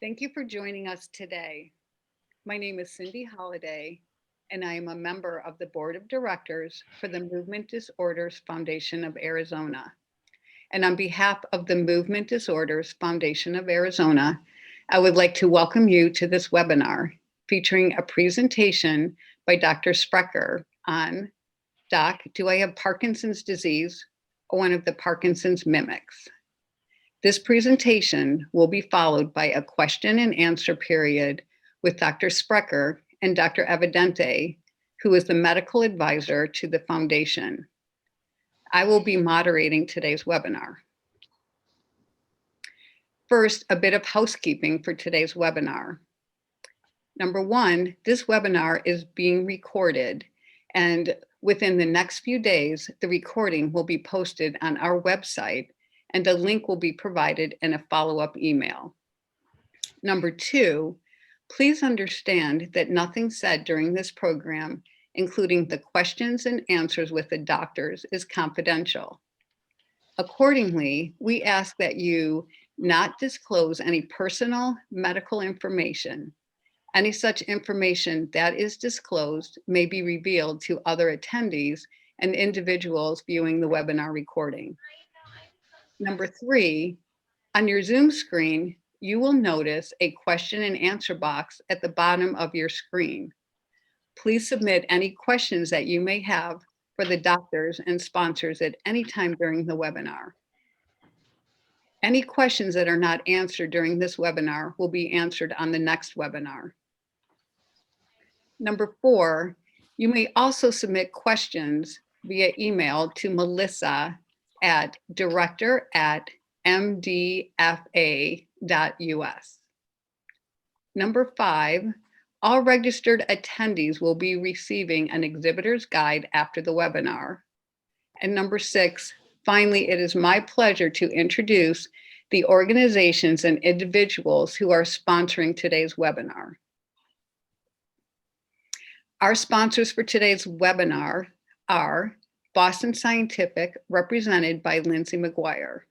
Thank you for joining us today. My name is Cindy Holliday, and I am a member of the Board of Directors for the Movement Disorders Foundation of Arizona. And on behalf of the Movement Disorders Foundation of Arizona, I would like to welcome you to this webinar featuring a presentation by Dr. Shprecher on Doc, do I have Parkinson's disease or one of the Parkinson's mimics? This presentation will be followed by a question and answer period with Dr. Shprecher and Dr. Evidente, who is the medical advisor to the foundation. I will be moderating today's webinar. First, a bit of housekeeping for today's webinar. Number one, this webinar is being recorded, and within the next few days, the recording will be posted on our website, and a link will be provided in a follow-up email. Number two, please understand that nothing said during this program, including the questions and answers with the doctors, is confidential. Accordingly, we ask that you not disclose any personal medical information. Any such information that is disclosed may be revealed to other attendees and individuals viewing the webinar recording. Number three, on your Zoom screen, you will notice a question and answer box at the bottom of your screen. Please submit any questions that you may have for the doctors and sponsors at any time during the webinar. Any questions that are not answered during this webinar will be answered on the next webinar. Number four, you may also submit questions via email to Melissa at director@mdfa.us. Number five, all registered attendees will be receiving an exhibitor's guide after the webinar. And number six, finally, it is my pleasure to introduce the organizations and individuals who are sponsoring today's webinar. Our sponsors for today's webinar are Boston Scientific, represented by Lindsay McGuire.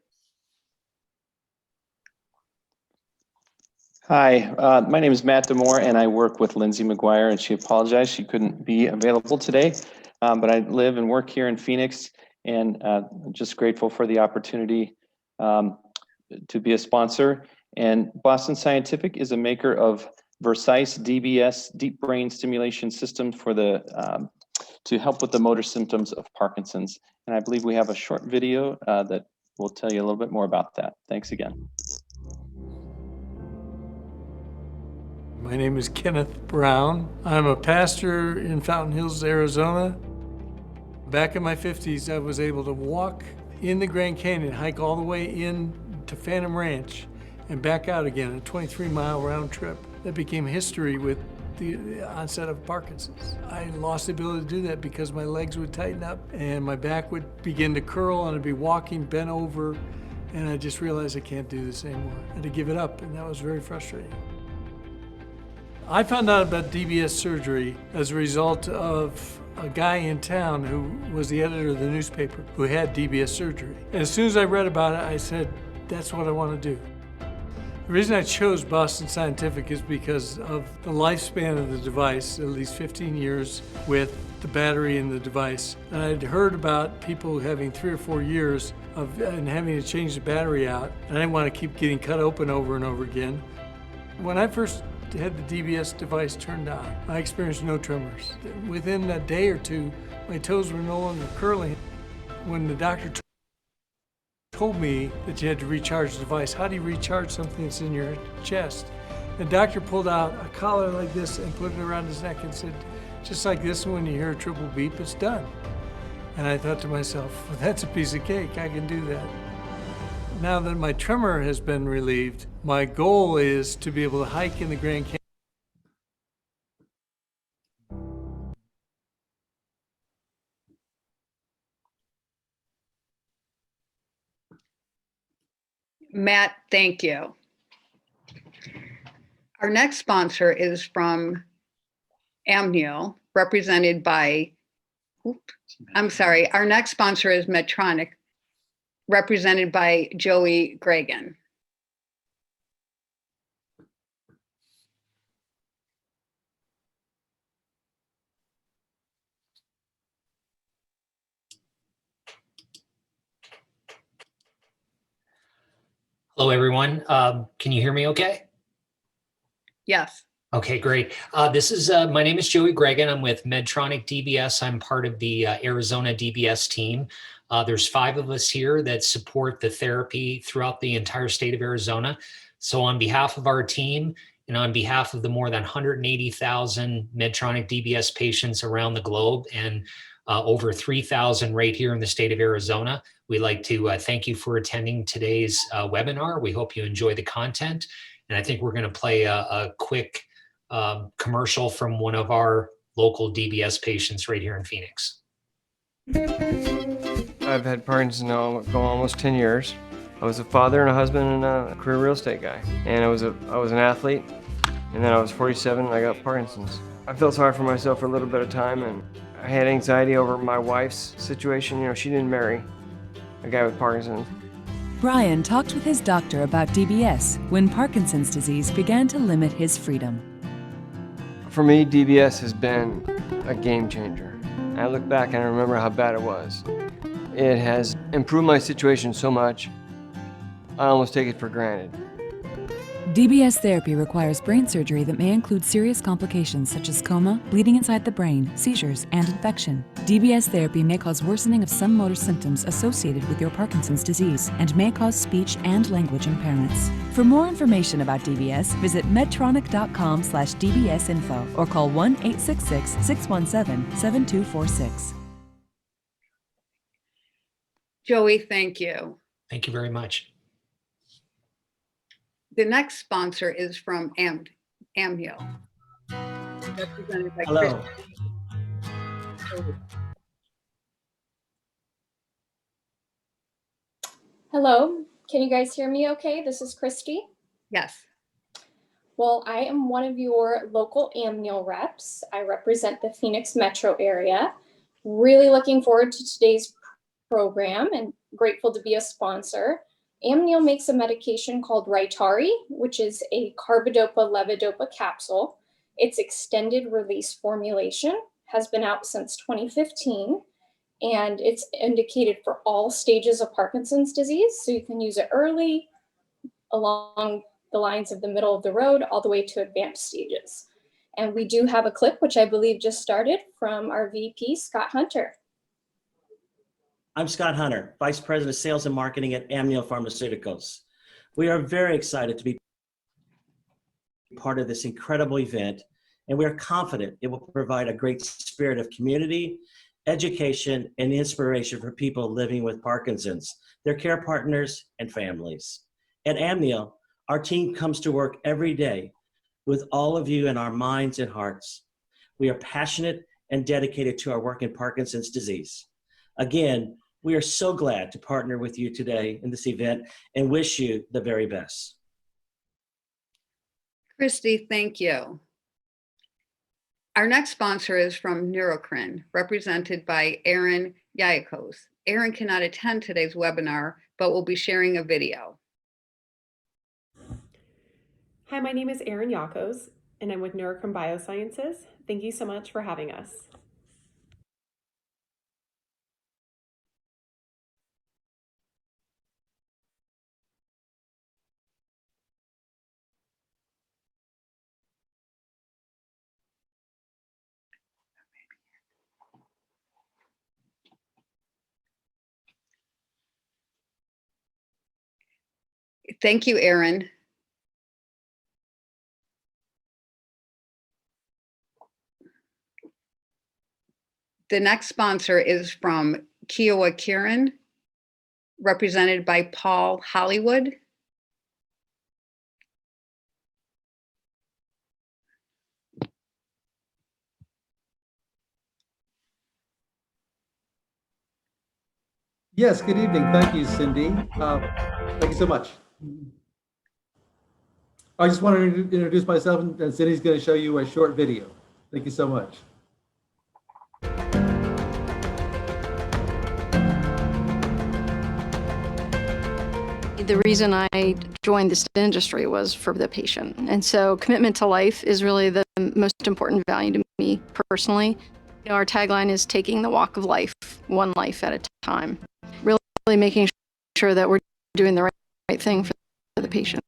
Hi, my name is Matt Demore, and I work with Lindsay McGuire, and she apologized she couldn't be available today, but I live and work here in Phoenix, and I'm just grateful for the opportunity to be a sponsor. And Boston Scientific is a maker of Vercise DBS, deep brain stimulation systems for the to help with the motor symptoms of Parkinson's. And I believe we have a short video that will tell you a little bit more about that. Thanks again. My name is Kenneth Brown. I'm a pastor in Fountain Hills, Arizona. Back in my 50s, I was able to walk in the Grand Canyon, hike all the way in to Phantom Ranch, and back out again, a 23-mile round trip. That became history with the onset of Parkinson's. I lost the ability to do that because my legs would tighten up and my back would begin to curl, and I'd be walking bent over, and I just realized I can't do this anymore. I had to give it up, and that was very frustrating. I found out about DBS surgery as a result of a guy in town who was the editor of the newspaper who had DBS surgery. And as soon as I read about it, I said, that's what I want to do. The reason I chose Boston Scientific is because of the lifespan of the device, at least 15 years with the battery in the device. And I'd heard about people having 3 or 4 years and having to change the battery out, and I didn't want to keep getting cut open over and over again. When I first had the DBS device turned on, I experienced no tremors. Within a day or two, my toes were no longer curling. When the doctor told me that you had to recharge the device, how do you recharge something that's in your chest? The doctor pulled out a collar like this and put it around his neck and said, just like this, when you hear a triple beep, it's done. And I thought to myself, well, that's a piece of cake, I can do that. Now that my tremor has been relieved, my goal is to be able to hike in the Grand Canyon. Matt, thank you. Our next sponsor is from Amnio, represented by, our next sponsor is Medtronic, represented by Joey Gregan. Hello, everyone. Can you hear me okay? Yes. Okay, great. My name is Joey Gregan. I'm with Medtronic DBS. I'm part of the Arizona DBS team. There's 5 of us here that support the therapy throughout the entire state of Arizona. So on behalf of our team and on behalf of the more than 180,000 Medtronic DBS patients around the globe and over 3,000 right here in the state of Arizona, we'd like to thank you for attending today's webinar. We hope you enjoy the content. And I think we're going to play a quick commercial from one of our local DBS patients right here in Phoenix. I've had Parkinson now going almost 10 years. I was a father and a husband and a career real estate guy. And I was an athlete, and then I was 47 and I got Parkinson's. I felt sorry for myself for a little bit of time, and I had anxiety over my wife's situation. You know, she didn't marry a guy with Parkinson's. Brian talked with his doctor about DBS when Parkinson's disease began to limit his freedom. For me, DBS has been a game changer. I look back and I remember how bad it was. It has improved my situation so much, I almost take it for granted. DBS therapy requires brain surgery that may include serious complications such as coma, bleeding inside the brain, seizures, and infection. DBS therapy may cause worsening of some motor symptoms associated with your Parkinson's disease and may cause speech and language impairments. For more information about DBS, visit medtronic.com/dbsinfo or call 1-866-617-7246. Joey, thank you. Thank you very much. The next sponsor is from Amnio. Represented by Hello. Christy. Hello, can you guys hear me okay? This is Christy. Yes. Well, I am one of your local Amnio reps. I represent the Phoenix metro area. Really looking forward to today's program and grateful to be a sponsor. Amnio makes a medication called Rytari, which is a carbidopa-levodopa capsule. Its extended release formulation has been out since 2015, and it's indicated for all stages of Parkinson's disease. So you can use it early, along the lines of the middle of the road, all the way to advanced stages. And we do have a clip, which I believe just started, from our VP, Scott Hunter. I'm Scott Hunter, Vice President of Sales and Marketing at Amnio Pharmaceuticals. We are very excited to be part of this incredible event, and we are confident it will provide a great spirit of community, education, and inspiration for people living with Parkinson's, their care partners, and families. At Amnio, our team comes to work every day with all of you in our minds and hearts. We are passionate and dedicated to our work in Parkinson's disease. Again, we are so glad to partner with you today in this event and wish you the very best. Christy, thank you. Our next sponsor is from Neurocrine, represented by Aaron Yayakos. Aaron cannot attend today's webinar, but will be sharing a video. Hi, my name is Erin Yakos, and I'm with Neurocrine Biosciences. Thank you so much for having us. Thank you, Aaron. The next sponsor is from Kiowa Kirin, represented by Paul Hollywood. Yes, good evening. Thank you, Cindy. Thank you so much. I just wanted to introduce myself, and Cindy's going to show you a short video. Thank you so much. The reason I joined this industry was for the patient. And so commitment to life is really the most important value to me personally. You know, our tagline is taking the walk of life, one life at a time. Really making sure that we're doing the right thing for the patient.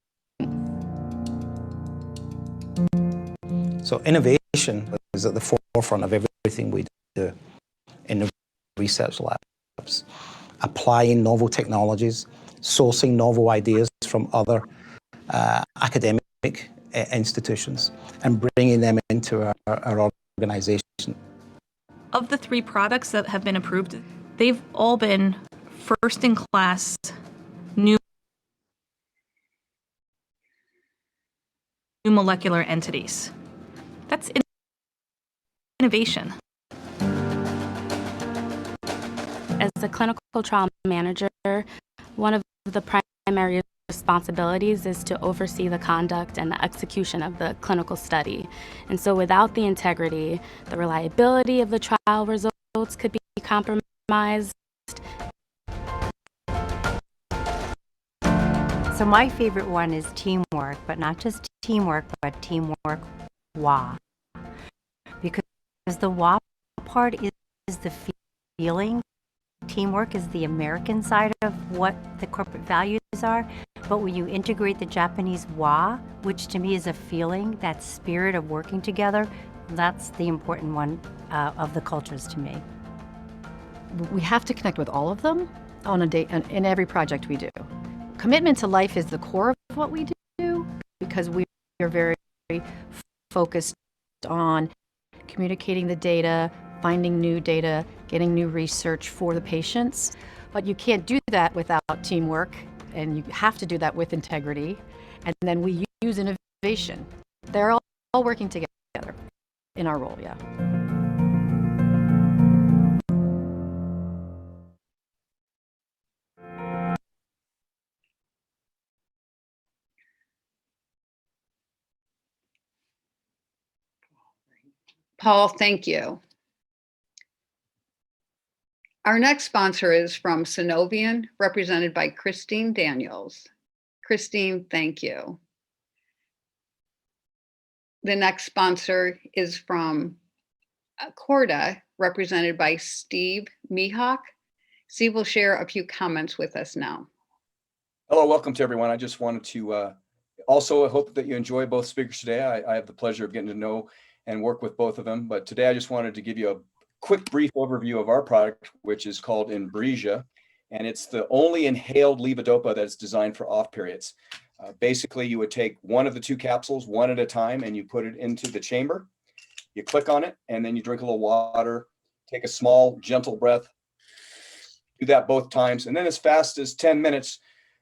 So innovation is at the forefront of everything we do in the research labs. Applying novel technologies, sourcing novel ideas from other academic institutions, and bringing them into our organization. Of the 3 products that have been approved, they've all been first-in-class new molecular entities. That's innovation. As a clinical trial manager, one of the primary responsibilities is to oversee the conduct and the execution of the clinical study. And so without the integrity, the reliability of the trial results could be compromised. So my favorite one is teamwork, but not just teamwork, but teamwork WA. Because the WA part is the feeling. Teamwork is the American side of what the corporate values are, but when you integrate the Japanese wa, which to me is a feeling, that spirit of working together, that's the important one of the cultures to me. We have to connect with all of them on a day in every project we do. Commitment to life is the core of what we do because we are very focused on communicating the data, finding new data, getting new research for the patients. But you can't do that without teamwork, and you have to do that with integrity. And then we use innovation. They're all working together in our role, yeah. Paul, thank you. Our next sponsor is from Synovian, represented by Christine Daniels. Christine, thank you. The next sponsor is from Corda, represented by Steve Mihawk. Steve will share a few comments with us now. Hello, welcome to everyone. I just wanted to also hope that you enjoy both speakers today. I have the pleasure of getting to know and work with both of them, but today I just wanted to give you a quick brief overview of our product, which is called Inbrija, and it's the only inhaled levodopa that's designed for off periods. Basically, you would take one of the 2 capsules, one at a time, and you put it into the chamber. You click on it, and then you drink a little water, take a small, gentle breath, do that both times, and then as fast as 10 minutes,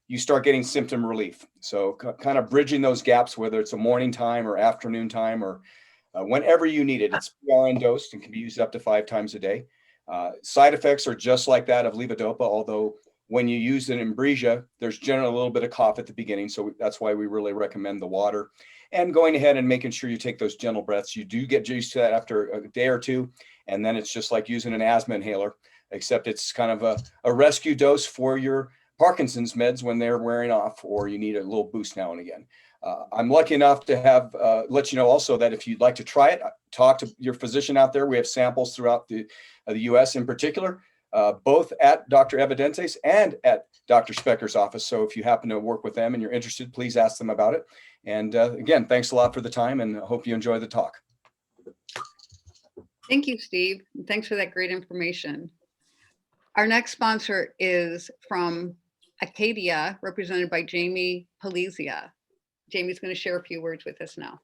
you start getting symptom relief. So kind of bridging those gaps, whether it's a morning time or afternoon time or whenever you need it. It's PRN dosed and can be used up to 5 times a day. Side effects are just like that of levodopa, although when you use an Inbrija, there's generally a little bit of cough at the beginning. So that's why we really recommend the water and going ahead and making sure you take those gentle breaths. You do get used to that after a day or 2. And then it's just like using an asthma inhaler, except it's kind of a rescue dose for your Parkinson's meds when they're wearing off, or you need a little boost now and again. I'm lucky enough to have let you know also that if you'd like to try it, talk to your physician out there. We have samples throughout the U.S. in particular, both at Dr. Evidente's and at Dr. Shprecher's office. So if you happen to work with them and you're interested, please ask them about it. And again, thanks a lot for the time, and hope you enjoy the talk. Thank you, Steve. Thanks for that great information. Our next sponsor is from Acadia, represented by Jamie Palizia. Jamie's going to share a few words with us now.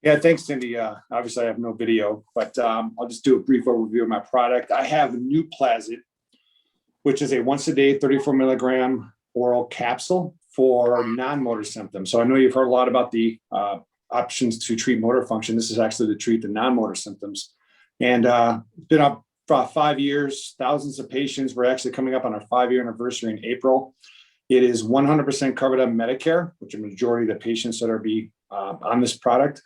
Yeah, thanks, Cindy. Obviously, I have no video, but I'll just do a brief overview of my product. I have Nuplazid, which is a once-a-day 34 milligram oral capsule for non-motor symptoms. So I know you've heard a lot about the options to treat motor function. This is actually to treat the non-motor symptoms. And it's been up for 5 years, thousands of patients. We're actually coming up on our 5-year anniversary in April. It is 100% covered on Medicare, which a majority of the patients that are on this product.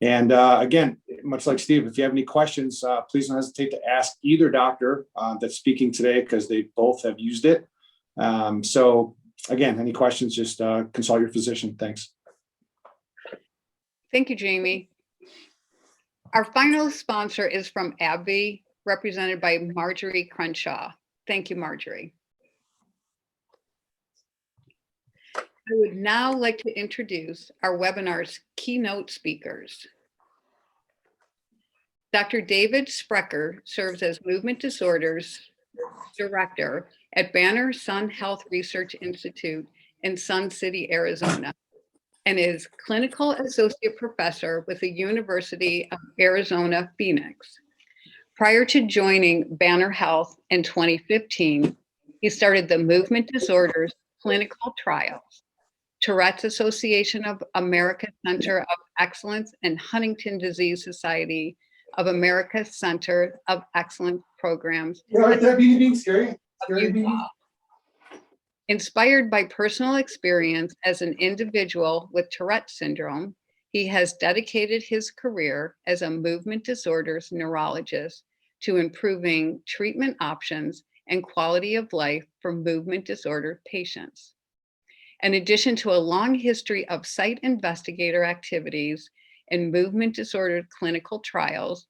And again, much like Steve, if you have any questions, please don't hesitate to ask either doctor that's speaking today, because they both have used it. So again, any questions, just consult your physician. Thanks. Thank you, Jamie. Our final sponsor is from AbbVie, represented by Marjorie Crenshaw. Thank you, Marjorie. I would now like to introduce our webinar's keynote speakers. Dr. David Shprecher serves as Movement Disorders Director at Banner Sun Health Research Institute in Sun City, Arizona, and is Clinical Associate Professor with the University of Arizona, Phoenix. Prior to joining Banner Health in 2015, he started the Movement Disorders Clinical Trials, Tourette's Association of America Center of Excellence, and Huntington Disease Society of America Center of Excellence programs. Inspired by personal experience as an individual with Tourette syndrome, he has dedicated his career as a movement disorders neurologist to improving treatment options and quality of life for movement disorder patients. In addition to a long history of site investigator activities in movement disorder clinical trials,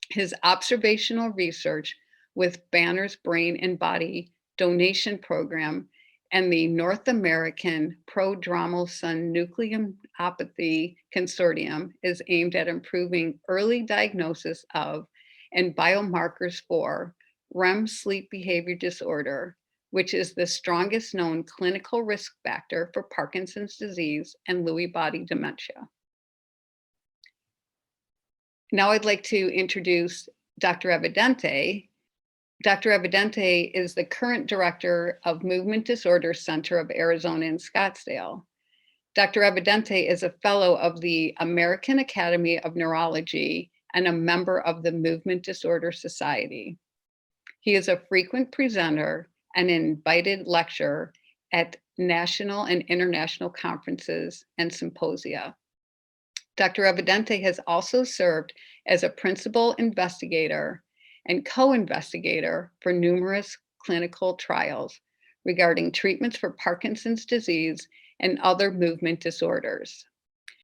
his observational research with Banner's Brain and Body Donation Program and the North American Prodromal Synucleinopathy Consortium is aimed at improving early diagnosis of and biomarkers for REM sleep behavior disorder, which is the strongest known clinical risk factor for Parkinson's disease and Lewy body dementia. Now I'd like to introduce Dr. Evidente. Dr. Evidente is the current director of Movement Disorders Center of Arizona in Scottsdale. Dr. Evidente is a fellow of the American Academy of Neurology and a member of the Movement Disorder Society. He is a frequent presenter and invited lecturer at national and international conferences and symposia. Dr. Evidente has also served as a principal investigator and co-investigator for numerous clinical trials regarding treatments for Parkinson's disease and other movement disorders.